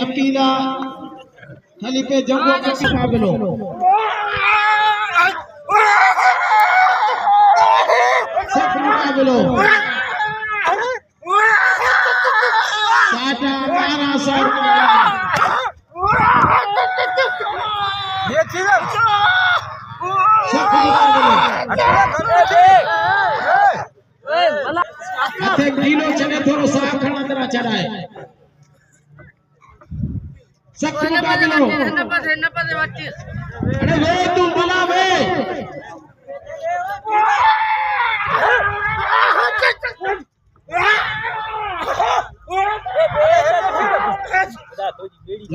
अकीला खलीफे जंगो का मुकाबलो सख्त मुकाबलो साटा 1200 ढीलो चले थोड़ो सा खड़ा तरह चढ़ाए सख्त मुकाबलो अरे वे तू बना वे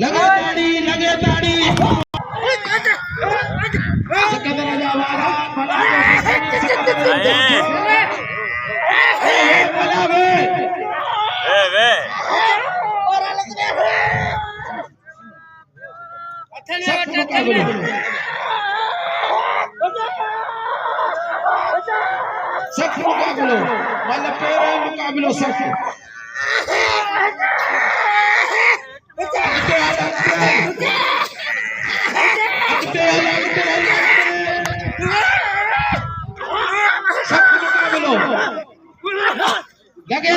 लगे ताड़ी सकंदर राजा वाला बना वे सख्त मुकाबलो सख्त मुकाबलो वाला पेरे मुकाबलो सख्त सख्त मुकाबलो लगे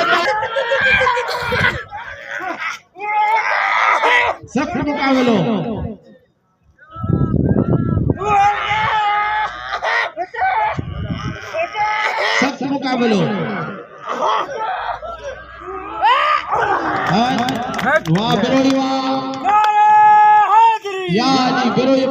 सख्त मुकाबलो सख्त मुकाबलो वाह बिरोड़ी वाह या जी बिरो ये